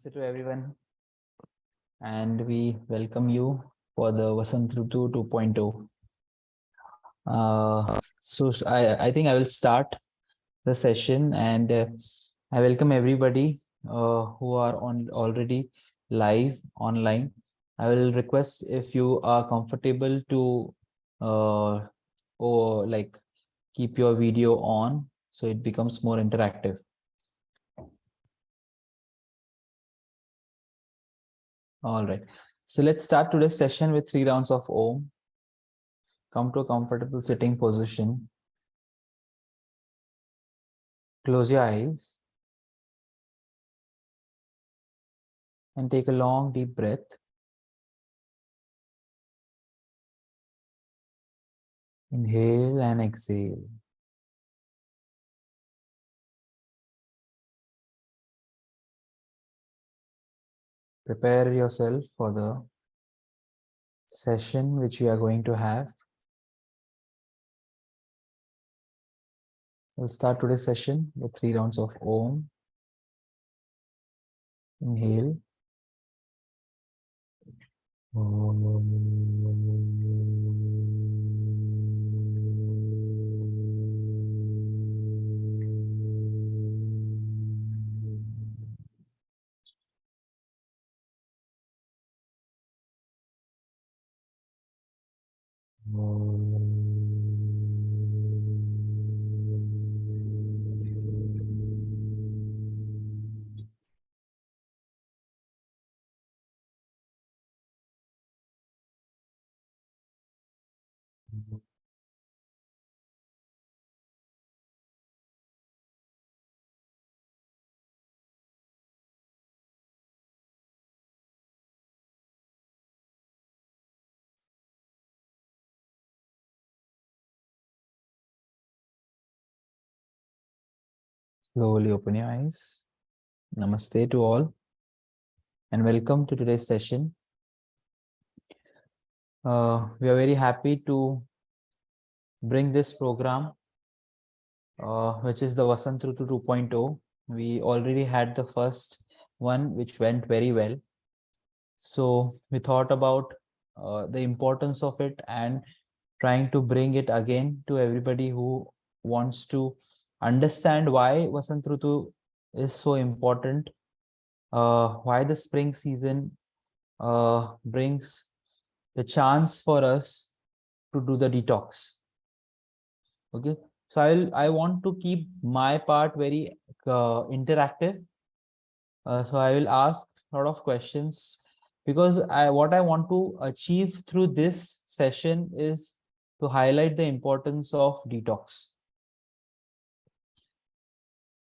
To everyone, and we welcome you for the Vasant Ritu 2.0. I think I will start the session, and I welcome everybody who are on already live online. I will request if you are comfortable to or like keep your video on so it becomes more interactive. All right. So let's start today's session with 3 rounds of Om. Come to a comfortable sitting position. Close your eyes and take a long deep breath. Inhale and exhale. Prepare yourself for the session which we are going to have. We'll start today's session with 3 rounds of Om. Inhale. Slowly open your eyes. Namaste to all and welcome to today's session. We are very happy to bring this program, which is the Vasant Ritu 2.0. We already had the first one, which went very well. So we thought about the importance of it and trying to bring it again to everybody who wants to understand why Vasant Ritu is so important, why the spring season brings the chance for us to do the detox. Okay, so I want to keep my part very interactive. So I will ask a lot of questions because what I want to achieve through this session is to highlight the importance of detox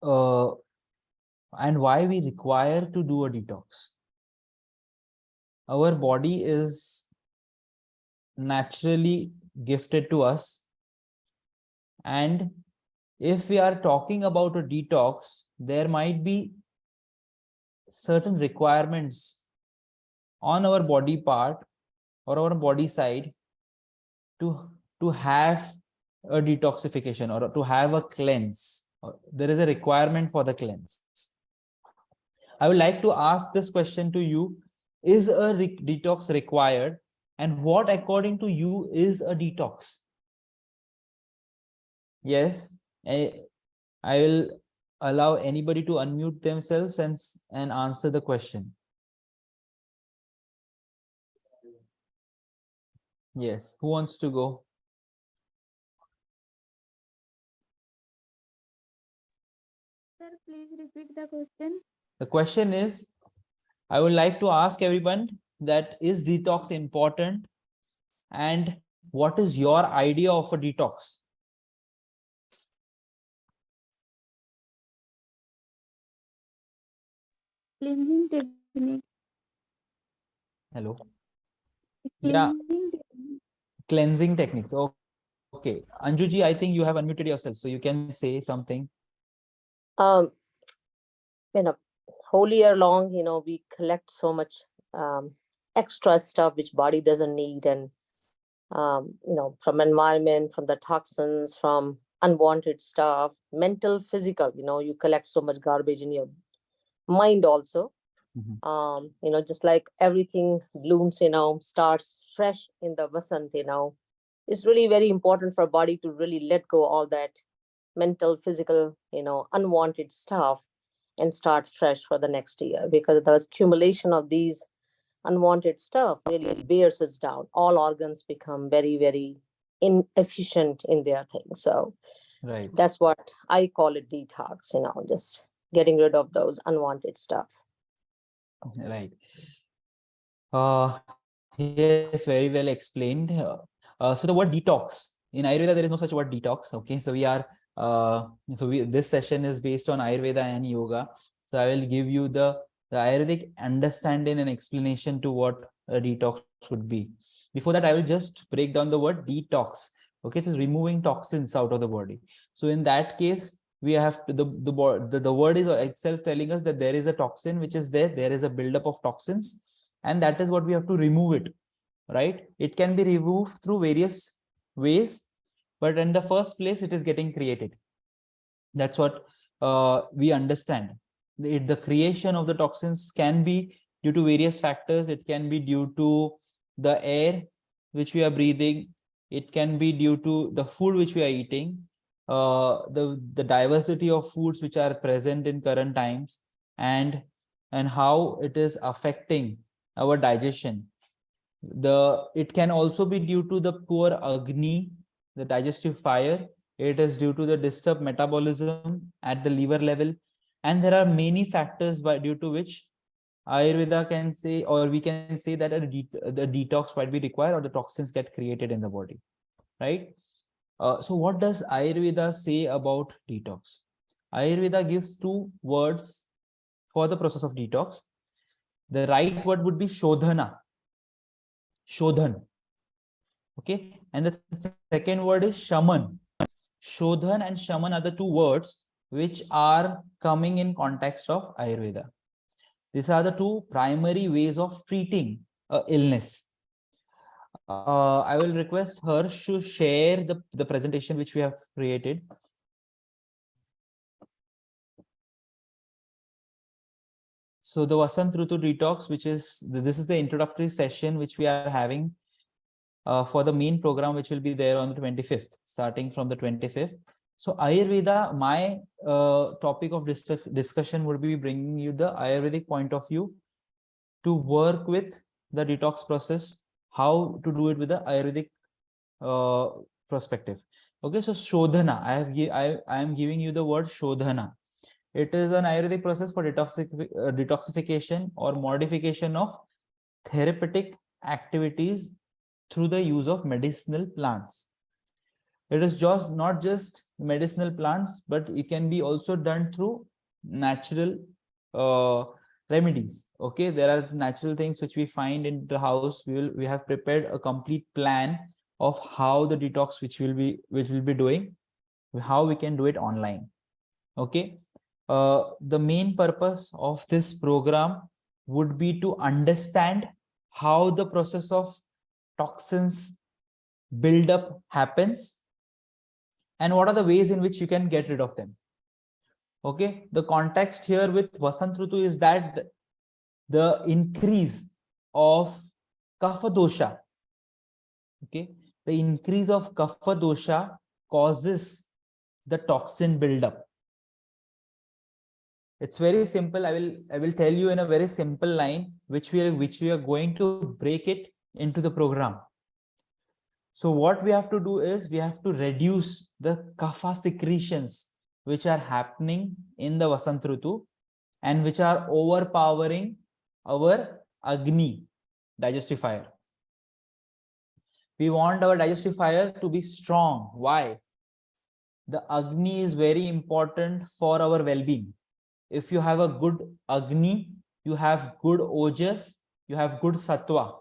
and why we require to do a detox. Our body is naturally gifted to us, and if we are talking about a detox, there might be certain requirements on our body part or our body side to have a detoxification or to have a cleanse. There is a requirement for the cleanse. I would like to ask this question to you. Is a detox required, and what according to you is a detox? Yes, I will allow anybody to unmute themselves and answer the question. Yes, who wants to go? Sir, please repeat the question. The question is, I would like to ask everyone that is detox important, and what is your idea of a detox? Cleansing technique. Hello. Yeah, Cleansing technique. cleansing techniques. Okay, Anjuji, I think you have unmuted yourself, so you can say something. Um, you know, whole year long, we collect so much extra stuff which body doesn't need, and from environment, from the toxins, from unwanted stuff, mental, physical. You collect so much garbage in your mind also. Just like everything blooms, starts fresh in the Vasant, it's really very important for body to really let go all that mental, physical, unwanted stuff and start fresh for the next year, because the accumulation of these unwanted stuff really bears us down. All organs become very, very inefficient in their thing. So Right. that's what I call it, detox, just getting rid of those unwanted stuff. Right. Yes, very well explained. So the word detox in Ayurveda, there is no such word detox. Okay, so we are this session is based on Ayurveda and yoga. So I will give you the Ayurvedic understanding and explanation to what a detox would be. Before that, I will just break down the word detox. Okay, so removing toxins out of the body. So in that case, we have to, the word is itself telling us that there is a toxin which is there. There is a buildup of toxins, and that is what we have to remove it. Right? It can be removed through various ways, but in the first place, it is getting created. That's what we understand. The creation of the toxins can be due to various factors. It can be due to the air which we are breathing. It can be due to the food which we are eating, the diversity of foods which are present in current times, and how it is affecting our digestion. It can also be due to the poor Agni, the digestive fire. It is due to the disturbed metabolism at the liver level, and there are many factors due to which Ayurveda can say, or we can say, that the detox might be required, or the toxins get created in the body, right? So what does Ayurveda say about detox? Ayurveda gives two words for the process of detox. The right word would be shodhana, shodhan. Okay, and the second word is shaman. Shodhan and shaman are the two words which are coming in context of Ayurveda. These are the two primary ways of treating illness. I will request Harsh to share the presentation which we have created. So the Vasant Ritu Detox, this is the introductory session which we are having for the main program, which will be there on the 25th, starting from the 25th. So Ayurveda, my topic of discussion would be bringing you the Ayurvedic point of view to work with the detox process, how to do it with the Ayurvedic perspective. Okay, so Shodhana, I am giving you the word Shodhana. It is an Ayurvedic process for detoxification or modification of therapeutic activities through the use of medicinal plants. It is just not just medicinal plants, but it can be also done through natural remedies. Okay, there are natural things which we find in the house. We have prepared a complete plan of how the detox which will be doing, how we can do it online. Okay, the main purpose of this program would be to understand how the process of toxins buildup happens and what are the ways in which you can get rid of them. Okay, the context here with Vasant Ritu is that the increase of kapha dosha, okay, the increase of kapha dosha causes the toxin buildup. It's very simple. I will tell you in a very simple line, which we are going to break it into the program. So what we have to do is we have to reduce the kapha secretions which are happening in the Vasant Ritu and which are overpowering our Agni, digestive fire. We want our digestive fire to be strong. Why? The Agni is very important for our well-being. If you have a good Agni, you have good Ojas, you have good Sattva.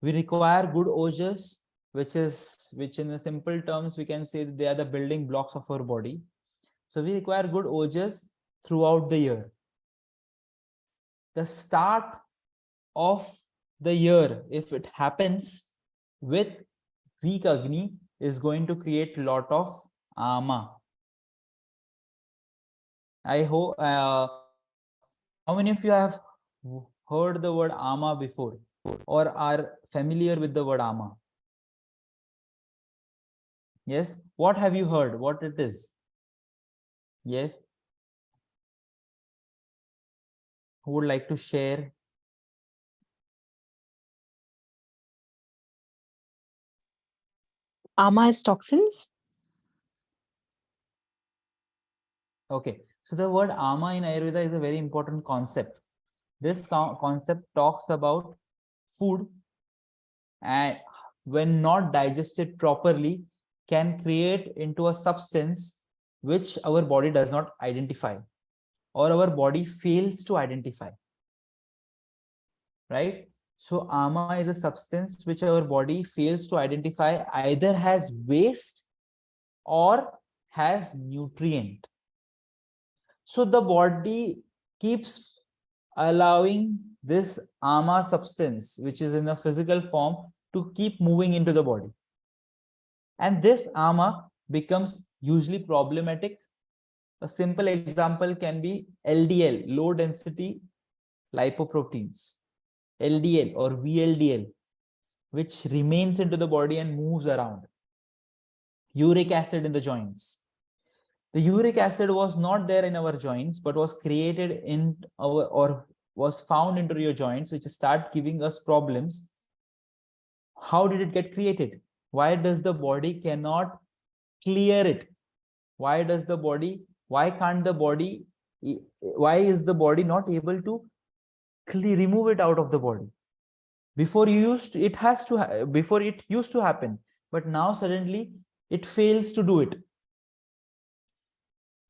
We require good Ojas, which in the simple terms, we can say they are the building blocks of our body. So we require good Ojas throughout the year. The start of the year, if it happens with weak Agni, is going to create a lot of Ama. I hope How many of you have heard the word ama before or are familiar with the word ama? Yes. What have you heard? What it is? Yes. Who would like to share? Ama is toxins. Okay. So the word ama in Ayurveda is a very important concept. This concept talks about food, and when not digested properly can create into a substance which our body does not identify or our body fails to identify, right? So ama is a substance which our body fails to identify, either has waste or has nutrient. So the body keeps allowing this ama substance, which is in a physical form, to keep moving into the body. And this ama becomes usually problematic. A simple example can be LDL, low density lipoproteins, LDL or VLDL, which remains into the body and moves around. Uric acid in the joints. The uric acid was not there in our joints, but was created in our, or was found into your joints, which start giving us problems. How did it get created? Why does the body cannot clear it? Why does the body, why can't the body, why is the body not able to remove it out of the body? Before you used to, it has to, before it used to happen, but now suddenly it fails to do it.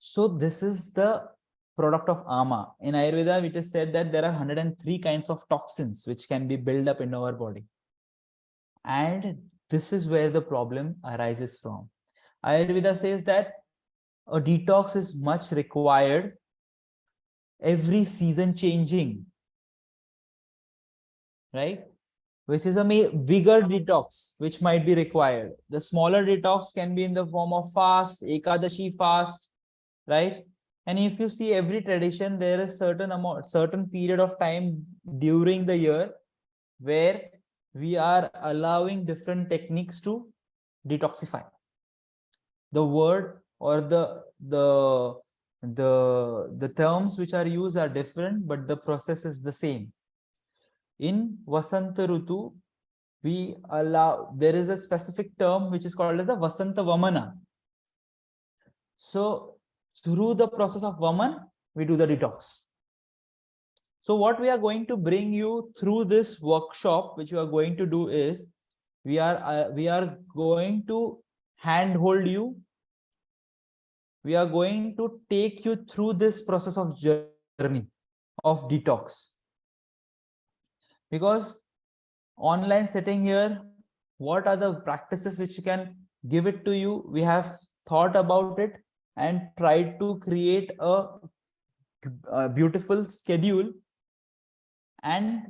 So this is the product of ama. In Ayurveda, it is said that there are 103 kinds of toxins which can be built up in our body. And this is where the problem arises from. Ayurveda says that a detox is much required, every season changing, right? Which is a bigger detox, which might be required. The smaller detox can be in the form of fast, Ekadashi fast, right? And if you see every tradition, there is certain period of time during the year where we are allowing different techniques to detoxify. The word or the terms which are used are different, but the process is the same. In Vasanta Ritu, we allow, there is a specific term which is called as the Vasanta Vamana. So through the process of Vaman, we do the detox. So what we are going to bring you through this workshop, which we are going to do is, we are going to handhold you. We are going to take you through this process of journey of detox. Because online sitting here, what are the practices which you can give it to you? We have thought about it and tried to create a beautiful schedule and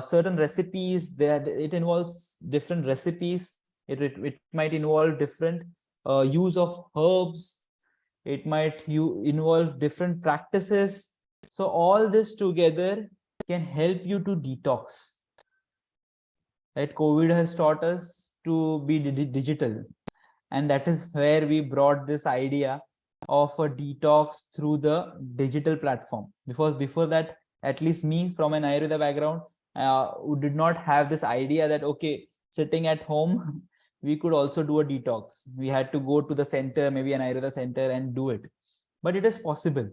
certain recipes. That it involves different recipes. It might involve different use of herbs. It might involve different practices. So all this together can help you to detox. Right? COVID has taught us to be digital, and that is where we brought this idea of a detox through the digital platform. Because before that, at least me from an Ayurveda background, who did not have this idea that, okay, sitting at home, we could also do a detox. We had to go to the center, maybe an Ayurveda center, and do it. But it is possible.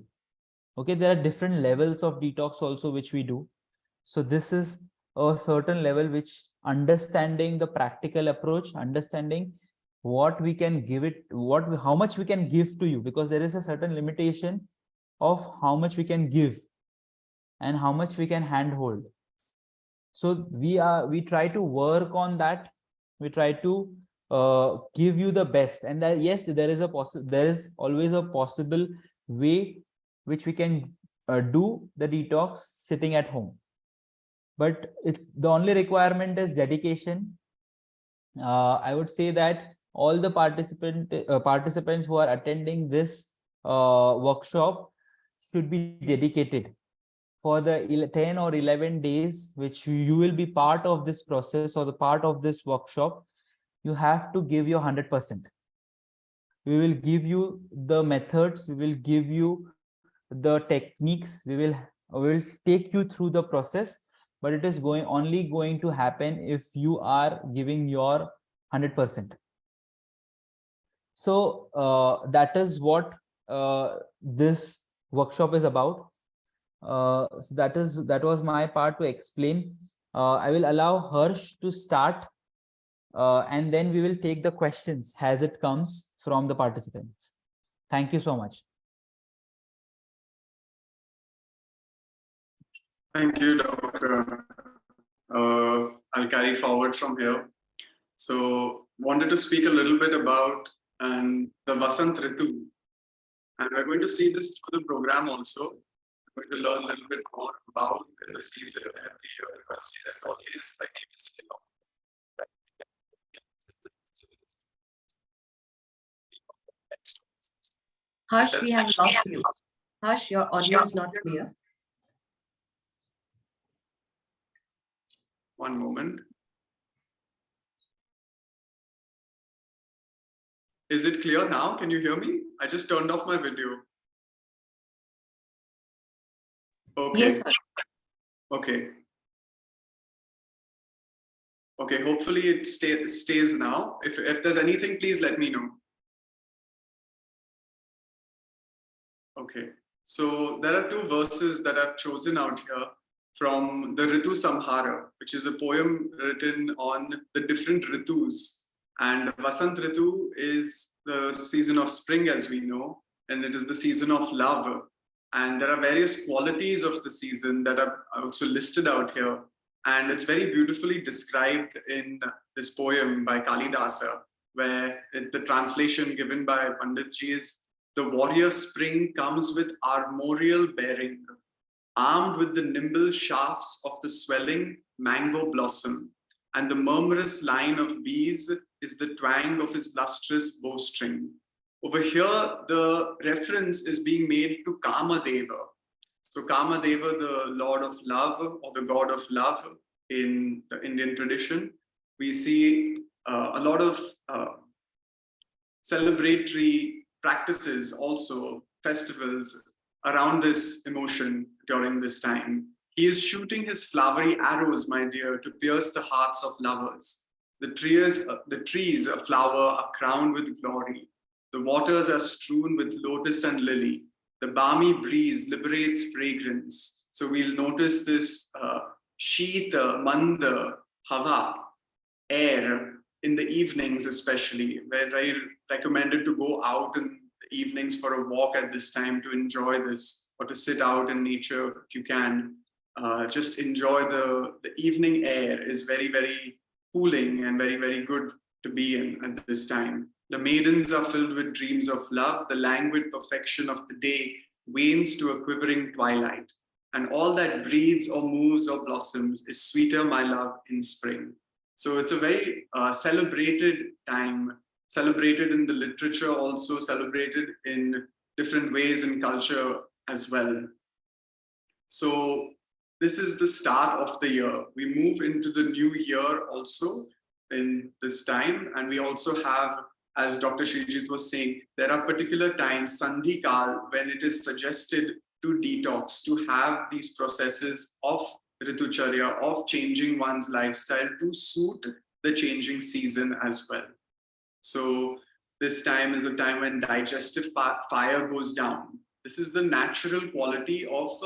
Okay, there are different levels of detox also, which we do. So this is a certain level which understanding the practical approach, understanding what we can give it, how much we can give to you, because there is a certain limitation of how much we can give and how much we can handhold. So we try to work on that. We try to give you the best, and that, yes, there is always a possible way which we can do the detox sitting at home. But it's the only requirement is dedication. I would say that all the participants who are attending this workshop should be dedicated. for the 10 or 11 days, which you will be part of this process or the part of this workshop, you have to give your 100%. We will give you the methods, we will give you the techniques, we will take you through the process, but it is only going to happen if you are giving your 100%. So that is what this workshop is about. So that was my part to explain. I will allow Harsh to start, and then we will take the questions as it comes from the participants. Thank you so much. Thank you, Doctor. I'll carry forward from here. So, wanted to speak a little bit about the Vasant Ritu. And we're going to see this through the program also. We're going to learn a little bit more about the season every year, because that's what it is like. Harsh, we have lost you. Harsh, your audio is not clear. One moment. Is it clear now? Can you hear me? I just turned off my video. Okay. Yes, Harsh. Okay. Okay, hopefully it stays now. If there's anything, please let me know. Okay, so there are two verses that I've chosen out here from the Ritu Samhara, which is a poem written on the different Ritus. And Vasant Ritu is the season of spring, as we know, and it is the season of love. And there are various qualities of the season that are also listed out here. And it's very beautifully described in this poem by Kalidasa, where the translation given by Panditji is, "The warrior spring comes with armorial bearing, armed with the nimble shafts of the swelling mango blossom, and the murmurous line of bees is the twang of his lustrous bowstring." Over here, the reference is being made to Kamadeva. So Kamadeva, the Lord of Love or the God of Love in the Indian tradition, we see a lot of celebratory practices, also festivals around this emotion during this time. He is shooting his flowery arrows, my dear, to pierce the hearts of lovers. The trees of flower are crowned with glory. The waters are strewn with lotus and lily. The balmy breeze liberates fragrance. So we'll notice this Shita, Manda, Hava, air in the evenings especially, where I recommended to go out in the evenings for a walk at this time to enjoy this, or to sit out in nature if you can. Just enjoy the evening air is very, very cooling and very, very good to be in at this time. The maidens are filled with dreams of love. The languid perfection of the day wanes to a quivering twilight. And all that breathes or moves or blossoms is sweeter, my love, in spring. So it's a very celebrated time, celebrated in the literature, also celebrated in different ways in culture as well. So this is the start of the year. We move into the new year also in this time. And we also have, as Dr. Shreejit was saying, there are particular times, Sandhikal, when it is suggested to detox, to have these processes of Ritucharya, of changing one's lifestyle to suit the changing season as well. So this time is a time when digestive fire goes down. This is the natural quality of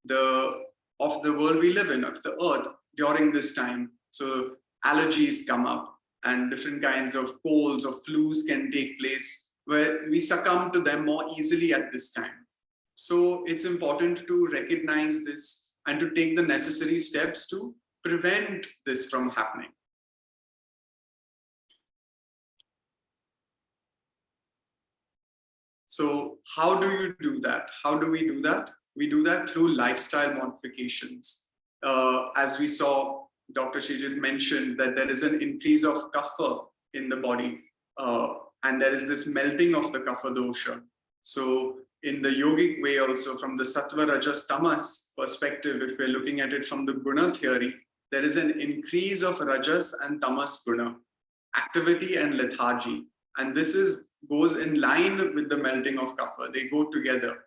the world we live in, of the earth during this time. So allergies come up and different kinds of colds or flus can take place, where we succumb to them more easily at this time. So it's important to recognize this and to take the necessary steps to prevent this from happening. So how do you do that? How do we do that? We do that through lifestyle modifications. As we saw, Dr. Shreejit mentioned that there is an increase of kapha in the body, and there is this melting of the kapha dosha. So in the yogic way also, from the sattva, rajas, tamas perspective, if we're looking at it from the guna theory, there is an increase of rajas and tamas guna, activity and lethargy. And this goes in line with the melting of kapha. They go together.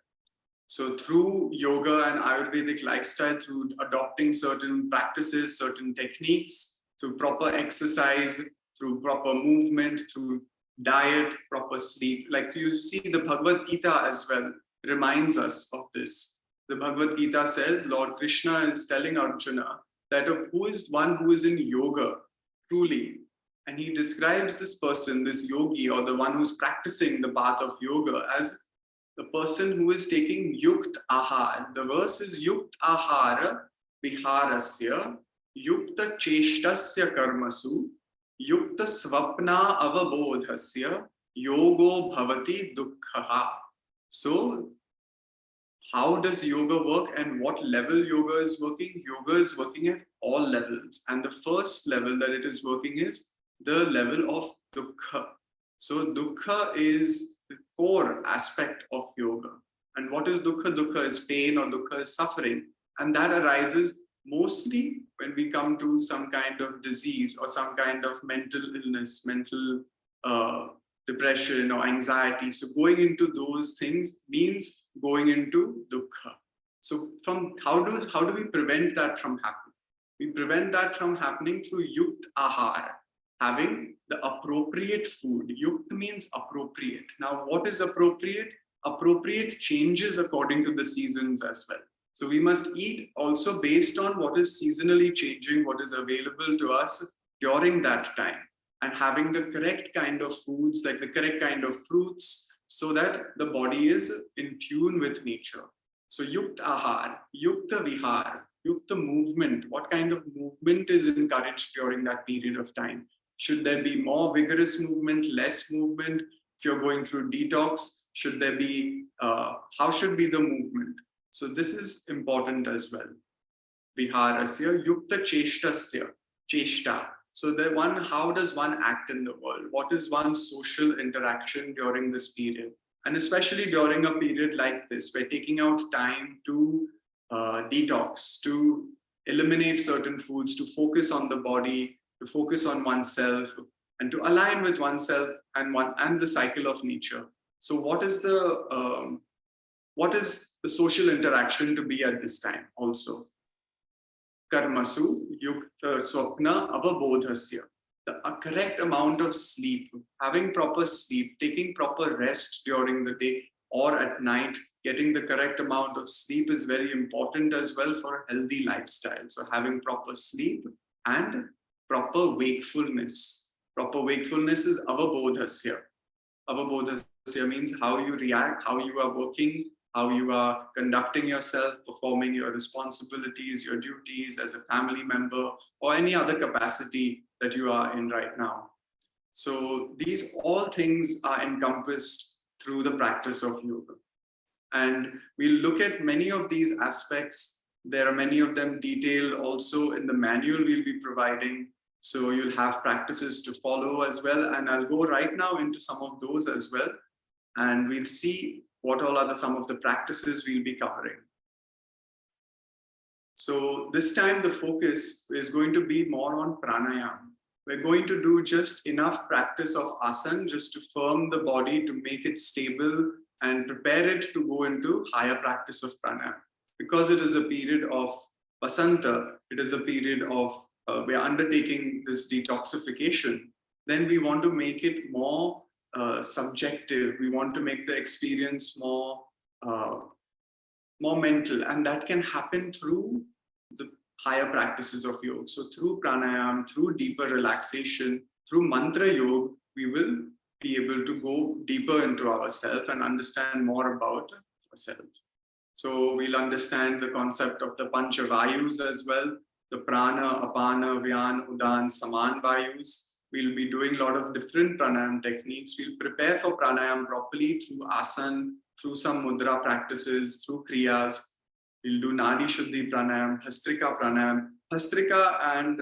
So through yoga and Ayurvedic lifestyle, through adopting certain practices, certain techniques, through proper exercise, through proper movement, through diet, proper sleep. Like you see, the Bhagavad Gita as well reminds us of this. The Bhagavad Gita says, Lord Krishna is telling Arjuna that who is one who is in yoga, truly. And he describes this person, this yogi, or the one who's practicing the path of yoga, as the person who is taking yukt ahar. The verse is yukt ahara viharasya yukta cheshtasya karmasu yukta swapna avabodhasya yogo bhavati dukkha. So how does yoga work and what level yoga is working? Yoga is working at all levels. And the first level that it is working is the level of dukkha. So dukkha is the core aspect of yoga. And what is dukkha? Dukkha is pain, or dukkha is suffering. And that arises mostly when we come to some kind of disease or some kind of mental illness, mental depression or anxiety. So going into those things means going into dukkha. So from how do we prevent that from happening? We prevent that from happening through yukt ahar, having the appropriate food. Yukt means appropriate. Now, what is appropriate? Appropriate changes according to the seasons as well. So we must eat also based on what is seasonally changing, what is available to us during that time, and having the correct kind of foods, like the correct kind of fruits, so that the body is in tune with nature. So yukt ahar, yukta vihar, yukta movement. What kind of movement is encouraged during that period of time? Should there be more vigorous movement, less movement? If you're going through detox, should there be, how should be the movement? So this is important as well. Viharasya, yukta cheshtasya, cheshta. So how does one act in the world? What is one's social interaction during this period? And especially during a period like this, we're taking out time to detox, to eliminate certain foods, to focus on the body, to focus on oneself, and to align with oneself and the cycle of nature. So what is the social interaction to be at this time also? Karmasu yukta swapna avabodhasya. The correct amount of sleep, having proper sleep, taking proper rest during the day or at night, getting the correct amount of sleep is very important as well for a healthy lifestyle. So having proper sleep and proper wakefulness. Proper wakefulness is avabodhasya. Avabodhasya means how you react, how you are working, how you are conducting yourself, performing your responsibilities, your duties as a family member, or any other capacity that you are in right now. So these all things are encompassed through the practice of yoga. And we'll look at many of these aspects. There are many of them detailed also in the manual we'll be providing. So you'll have practices to follow as well. And I'll go right now into some of those as well. And we'll see what all are some of the practices we'll be covering. So this time the focus is going to be more on pranayama. We're going to do just enough practice of asana just to firm the body, to make it stable and prepare it to go into higher practice of pranayama. Because it is a period of Vasanta, it is a period of, we are undertaking this detoxification, then we want to make it more subjective. We want to make the experience more mental, and that can happen through the higher practices of yoga. So through pranayama, through deeper relaxation, through mantra yoga, we will be able to go deeper into ourselves and understand more about ourselves. So we'll understand the concept of the Pancha Vayus as well, the Prana, Apana, Vyan, Udan, Saman Vayus. We'll be doing a lot of different pranayama techniques. We'll prepare for pranayama properly through asana, through some mudra practices, through kriyas. We'll do Nadi Shuddhi pranayama, Hastrika pranayama. Hastrika and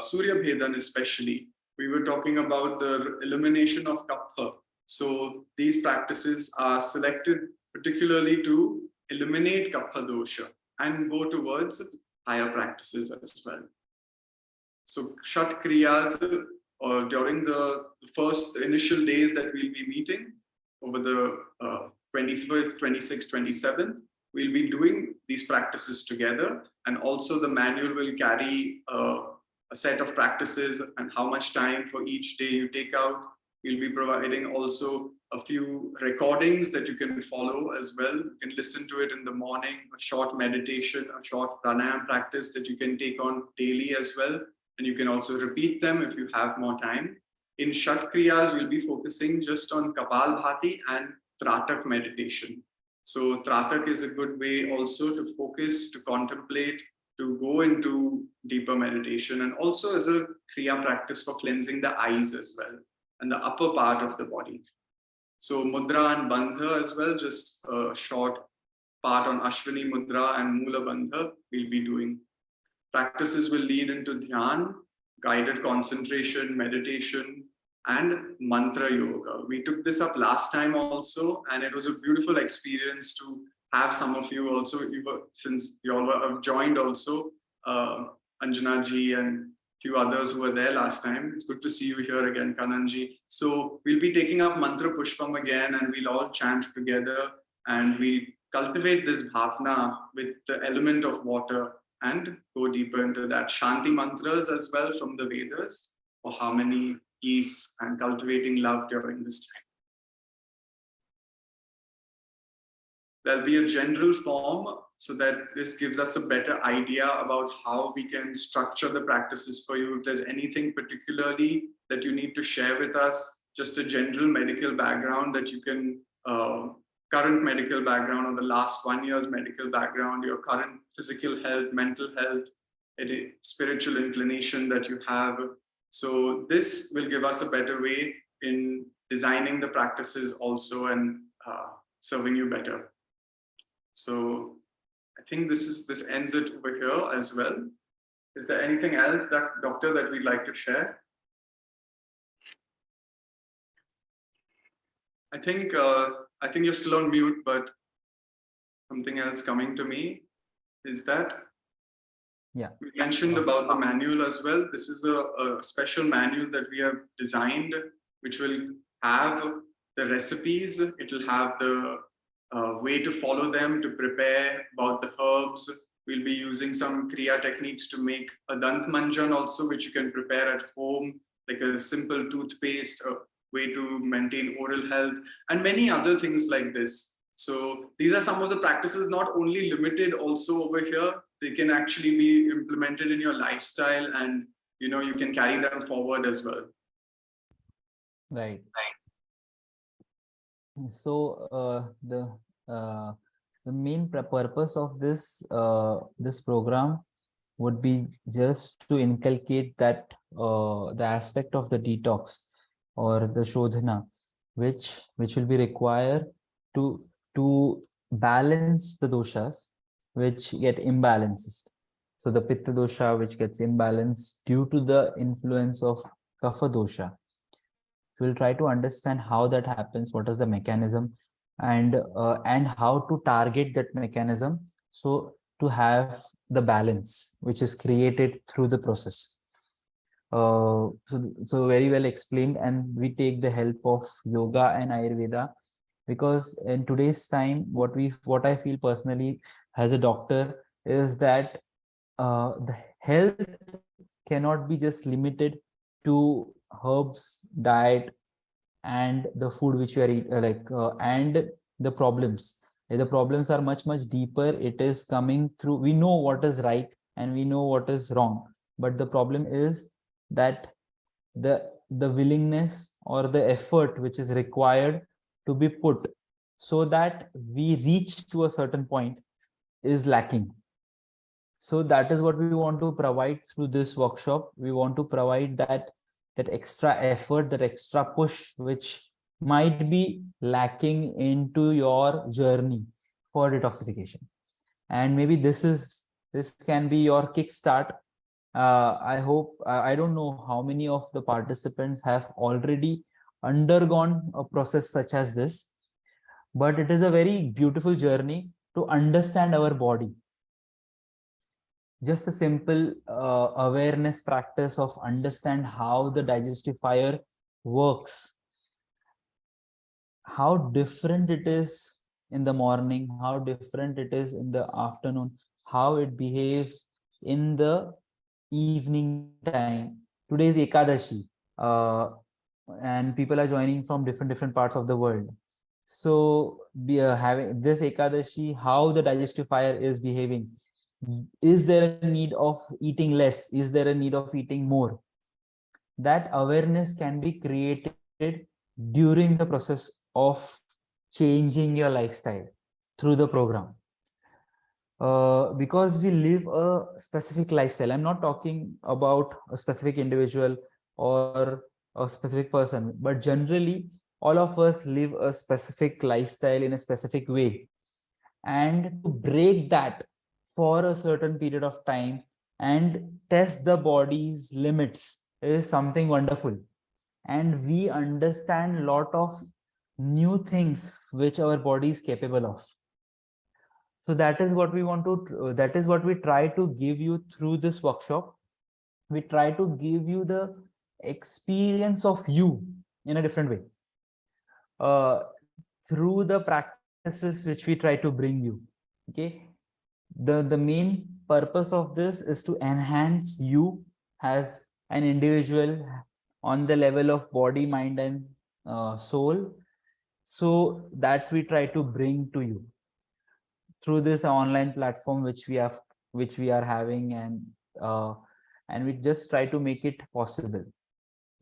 Surya Bhedan especially. We were talking about the elimination of kapha. So these practices are selected particularly to eliminate kapha dosha and go towards higher practices as well. So Shat Kriyas, or during the first initial days that we'll be meeting over the 25th, 26th, 27th, we'll be doing these practices together, and also the manual will carry a set of practices and how much time for each day you take out. We'll be providing also a few recordings that you can follow as well. You can listen to it in the morning, a short meditation, a short pranayam practice that you can take on daily as well. And you can also repeat them if you have more time. In Shat Kriyas, we'll be focusing just on Kapalbhati and Tratak meditation. So Tratak is a good way also to focus, to contemplate, to go into deeper meditation, and also as a Kriya practice for cleansing the eyes as well, and the upper part of the body. So Mudra and Bandha as well, just a short part on Ashwini Mudra and Mula Bandha we'll be doing. Practices will lead into Dhyan, guided concentration, meditation, and mantra yoga. We took this up last time also, and it was a beautiful experience to have some of you also, since you all have joined also, Anjana ji and few others who were there last time. It's good to see you here again, Kananji. So we'll be taking up Mantra Pushpam again, and we'll all chant together, and we cultivate this bhavna with the element of water and go deeper into that. Shanti mantras as well from the Vedas for harmony, peace, and cultivating love during this time. There'll be a general form so that this gives us a better idea about how we can structure the practices for you. If there's anything particularly that you need to share with us, just a general medical background that you can, current medical background or the last 1 year's medical background, your current physical health, mental health, any spiritual inclination that you have. So this will give us a better way in designing the practices also, and serving you better. So I think this ends it over here as well. Is there anything else, Doctor, that we'd like to share? I think you're still on mute, but something else coming to me is that, yeah, we mentioned about the manual as well. This is a special manual that we have designed, which will have the recipes. It will have the way to follow them, to prepare, about the herbs. We'll be using some Kriya techniques to make a Dant Manjan also, which you can prepare at home, like a simple toothpaste, a way to maintain oral health, and many other things like this. So these are some of the practices, not only limited also over here, they can actually be implemented in your lifestyle, and you can carry them forward as well. right. So the main purpose of this program would be just to inculcate that the aspect of the detox or the shodhana, which will be required to balance the doshas which get imbalanced. So the pitta dosha which gets imbalanced due to the influence of kapha dosha. So we'll try to understand how that happens, what is the mechanism, and how to target that mechanism, so to have the balance which is created through the process. So very well explained, and we take the help of yoga and Ayurveda, because in today's time, what I feel personally as a doctor is that the health cannot be just limited to herbs, diet, and the food which you are and the problems. The problems are much deeper. It is coming through, we know what is right and we know what is wrong, but the problem is that the willingness or the effort which is required to be put so that we reach to a certain point is lacking. So that is what we want to provide through this workshop. We want to provide that extra effort, that extra push, which might be lacking into your journey for detoxification. And maybe this can be your kickstart. I hope, I don't know how many of the participants have already undergone a process such as this. but it is a very beautiful journey to understand our body. Just a simple awareness practice of understand how the digestive fire works, how different it is in the morning, how different it is in the afternoon, how it behaves in the evening time. Today is Ekadashi, uh, and people are joining from different parts of the world. So having this Ekadashi, how the digestive fire is behaving. Is there a need of eating less? Is there a need of eating more? That awareness can be created during the process of changing your lifestyle through the program. Because we live a specific lifestyle. I'm not talking about a specific individual or a specific person, but generally all of us live a specific lifestyle in a specific way. And to break that for a certain period of time and test the body's limits is something wonderful. And we understand a lot of new things which our body is capable of. So that is what we want to, that is what we try to give you through this workshop. We try to give you the experience of you in a different way, through the practices which we try to bring you. Okay. The main purpose of this is to enhance you as an individual on the level of body, mind, and soul. So that we try to bring to you through this online platform which we are having, and we just try to make it possible.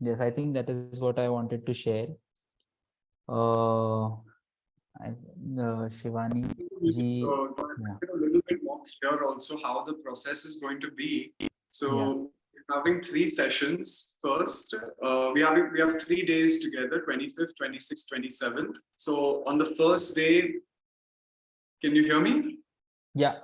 Yes, I think that is what I wanted to share. Shivani ji, yeah. A little bit more clear also how the process is going to be. So we're having 3 sessions. First, we have 3 days together: 25th, 26th, 27th. So on the first day, can you hear me? Yeah.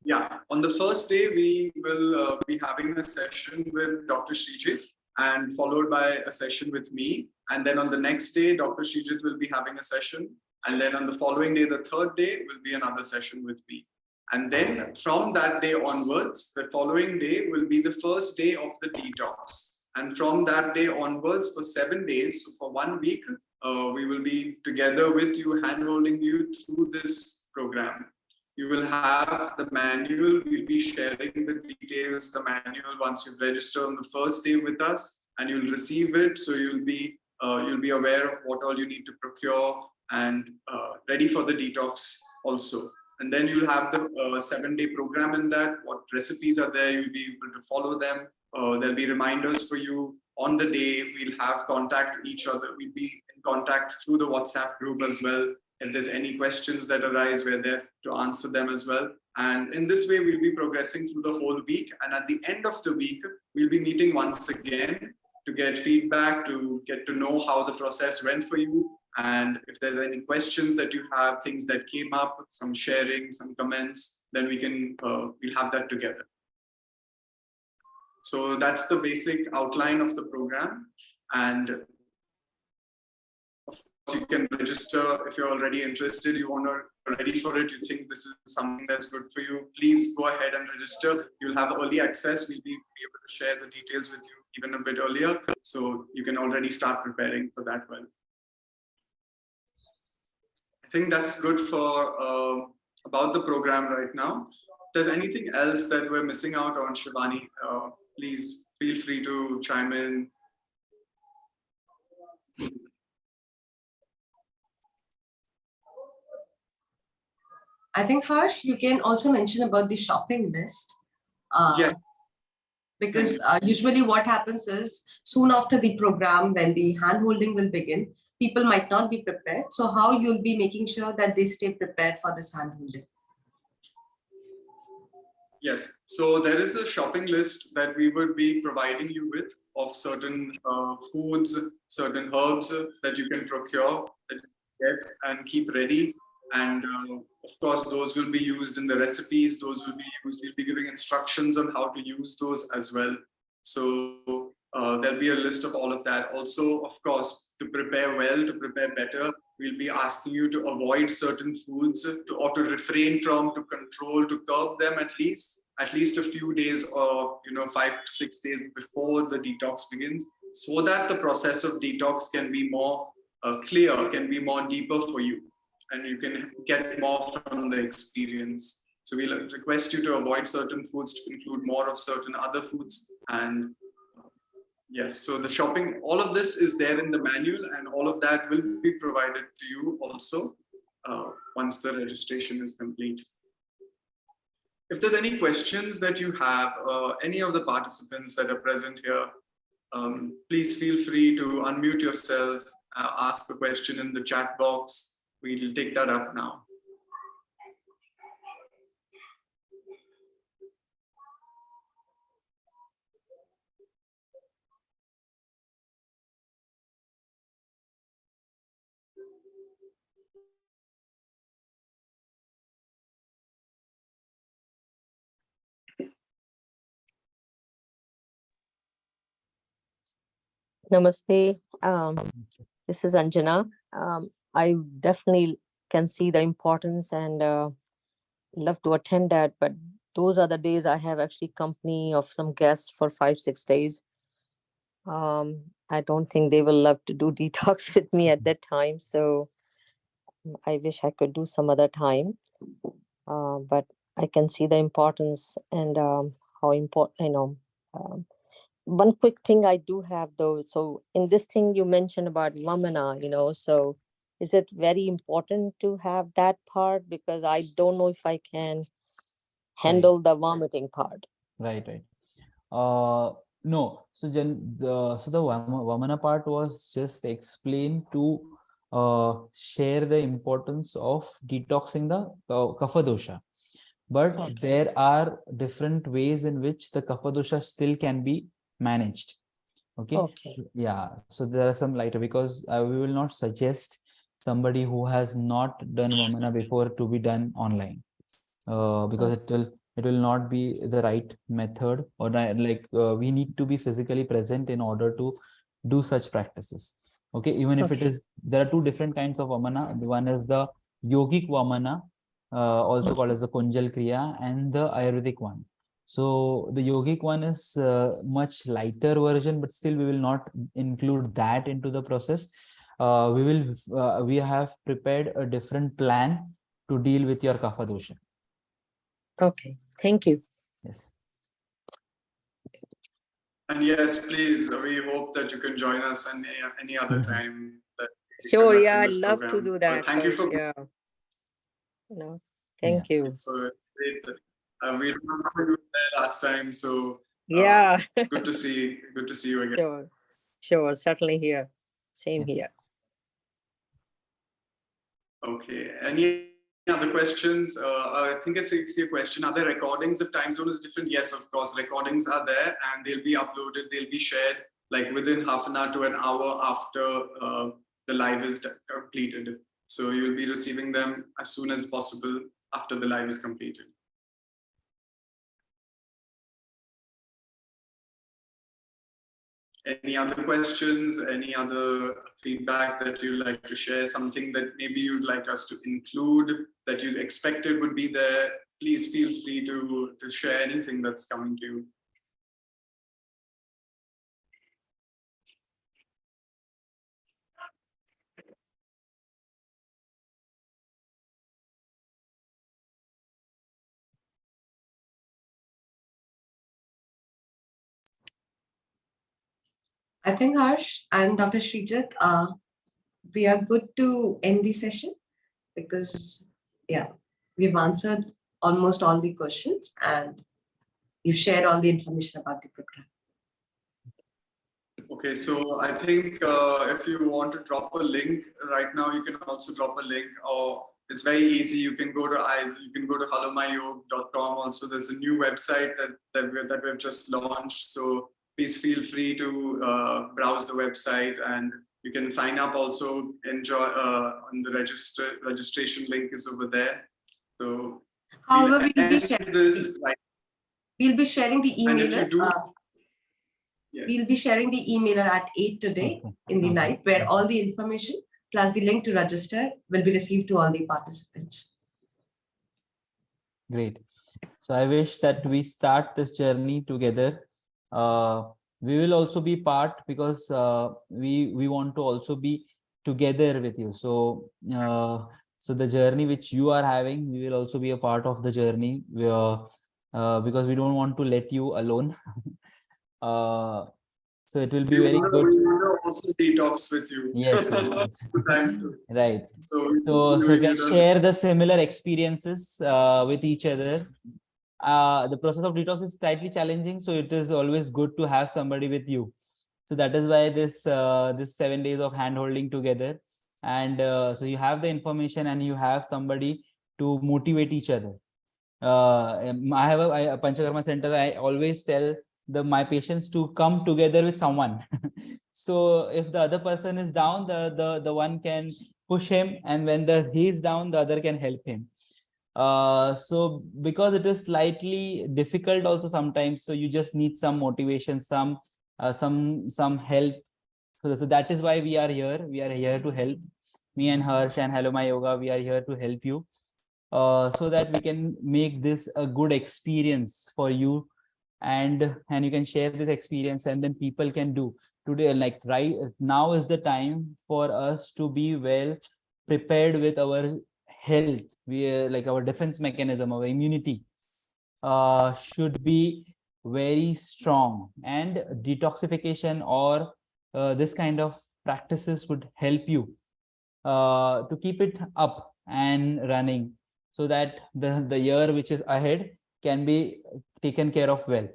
Yeah. On the first day, we will be having a session with Dr.Shreejit and followed by a session with me. And then on the next day, Dr. Shreejit will be having a session. And then on the following day, the third day, will be another session with me. And then from that day onwards, the following day will be the first day of the detox. And from that day onwards, for 7 days, so for 1 week, we will be together with you, hand-holding you through this program. You will have the manual. We'll be sharing the details, the manual, once you register on the first day with us, and you'll receive it. So you'll be aware of what all you need to procure and ready for the detox also. And then you'll have the 7-day program in that. What recipes are there? You'll be able to follow them. There'll be reminders for you on the day. We'll have contact with each other. We'll be in contact through the WhatsApp group as well. If there's any questions that arise, we're there to answer them as well. And in this way, we'll be progressing through the whole week. And at the end of the week, we'll be meeting once again to get feedback, to get to know how the process went for you. And if there's any questions that you have, things that came up, some sharing, some comments, then we'll have that together. So that's the basic outline of the program. And you can register if you're already interested, you want to ready for it, you think this is something that's good for you, please go ahead and register. You'll have early access. We'll be able to share the details with you even a bit earlier, so you can already start preparing for that well. I think that's good for about the program right now. If there's anything else that we're missing out on, Shivani, please feel free to chime in. I think, Harsh, you can also mention about the shopping list. Yes. Because usually what happens is soon after the program, when the hand-holding will begin, people might not be prepared. So how you'll be making sure that they stay prepared for this hand-holding? Yes, so there is a shopping list that we would be providing you with of certain foods, certain herbs that you can procure, that you get and keep ready. And of course, those will be used in the recipes. Those will be used. We'll be giving instructions on how to use those as well. So there'll be a list of all of that. Also, of course, to prepare well, to prepare better, We'll be asking you to avoid certain foods, or to refrain from, to control, to curb them at least a few days, or 5 to 6 days before the detox begins, so that the process of detox can be more clear, can be more deeper for you, and you can get more from the experience. So we'll request you to avoid certain foods, to include more of certain other foods. And yes, so the shopping, all of this is there in the manual, and all of that will be provided to you also once the registration is complete. If there's any questions that you have, any of the participants that are present here, please feel free to unmute yourself, ask a question in the chat box. We'll take that up now. Namaste. This is Anjana. I definitely can see the importance and love to attend that, but those are the days I have actually company of some guests for 5-6 days. I don't think they will love to do detox with me at that time. So I wish I could do some other time. But I can see the importance and how important, one quick thing I do have though. So in this thing you mentioned about vamana, so is it very important to have that part? Because I don't know if I can handle the vomiting part. Right. No. So the Vamana part was just explained to share the importance of detoxing the kapha dosha. But Okay. there are different ways in which the kapha dosha still can be managed. Okay. Yeah. So there are some lighter, because we will not suggest somebody who has not done Vamana before to be done online, because it will not be the right method, or we need to be physically present in order to do such practices. Okay. Even if it is, there are two different kinds of Vamana. One is the yogic Vamana, also called as the Kunjal Kriya, and the Ayurvedic one. So the yogic one is much lighter version, but still we will not include that into the process. We have prepared a different plan to deal with your kapha dosha. Okay, thank you. Yes. And yes, please, we hope that you can join us any other time that we Sure, conduct yeah, in I'd this love to program. do But that. thank you for Yeah. Thank you. So great that we remember you there last time. So Yeah. it's good to see you again. Sure, certainly here. Same here. Okay. Any other questions? I think I see a question. Are there recordings if time zone is different? Yes, of course. Recordings are there and they'll be uploaded. They'll be shared like within half an hour to an hour after the live is completed. So you'll be receiving them as soon as possible after the live is completed. Any other questions? Any other feedback that you'd like to share? Something that maybe you'd like us to include that you expected would be there? Please feel free to share anything that's coming to you. I think Harsh and Dr. Shreejit, we are good to end the session because, yeah, we've answered almost all the questions and you've shared all the information about the program. Okay, so I think if you want to drop a link right now, you can also drop a link, or it's very easy. You can go to halomayog.com. Also, there's a new website that we've just launched. So please feel free to browse the website, and you can sign up. Also, enjoy on the registration link is over there. So however, we'll be sharing this. We'll be sharing the emailer. And if you do. Yes. We'll be sharing the emailer at 8 today in the night, where all the information plus the link to register will be received to all the participants. Great. So I wish that we start this journey together. We will also be part, because we want to also be together with you. So so the journey which you are having, we will also be a part of the journey, because we don't want to let you alone. So it will be very good. We want to also detox with you. Yes, yes. Time to- Right. So, So we can share the similar experiences with each other. The process of detox is slightly challenging, so it is always good to have somebody with you. So that is why this 7 days of hand holding together, and so you have the information and you have somebody to motivate each other. I have a Panchakarma center. I always tell my patients to come together with someone. So if the other person is down, the one can push him, and when he is down, the other can help him. So because it is slightly difficult also sometimes, so you just need some motivation, some help. So that is why we are here. We are here to help. Me and Harsh and Hello My Yoga, we are here to help you, so that we can make this a good experience for you, and you can share this experience, and then people can do today. Like right now is the time for us to be well prepared with our health. We like our defense mechanism, our immunity should be very strong, and detoxification or this kind of practices would help you to keep it up and running, so that the year which is ahead can be taken care of well.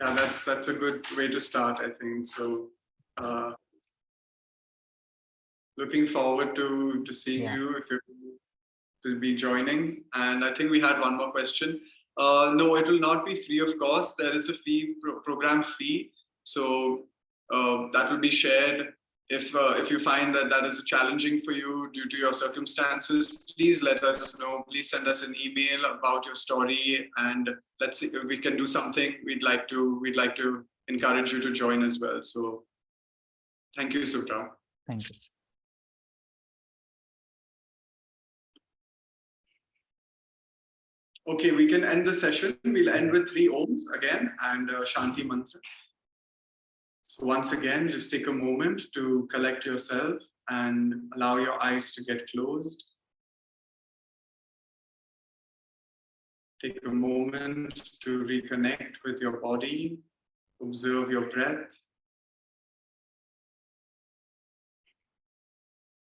Yeah, that's a good way to start, I think. So looking forward to seeing you if you to be joining. And I think we had one more question. No, it will not be free of cost. There is a fee, program fee. So that will be shared. If you find that that is challenging for you due to your circumstances, please let us know. Please send us an email about your story, and let's see if we can do something. We'd like to encourage you to join as well. So thank you, Sukta. Thank you. Okay, we can end the session. We'll end with 3 Oms again and Shanti Mantra. So once again, just take a moment to collect yourself and allow your eyes to get closed. Take a moment to reconnect with your body, observe your breath.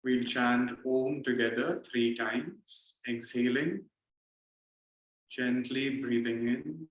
We'll chant Om together 3 times, exhaling, gently breathing in.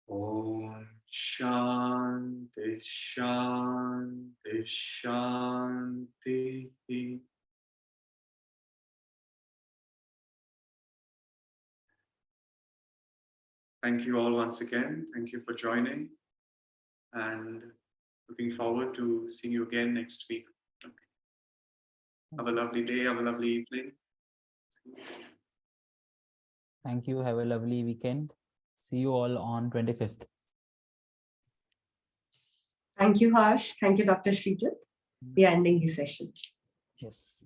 Om Shanti Shanti Shanti. Thank you all once again. Thank you for joining, and looking forward to seeing you again next week. Okay. Have a lovely day. Have a lovely evening. Thank you. Have a lovely weekend. See you all on 25th. Thank you, Harsh. Thank you, Dr. Shreejit. We are ending this session. Yes.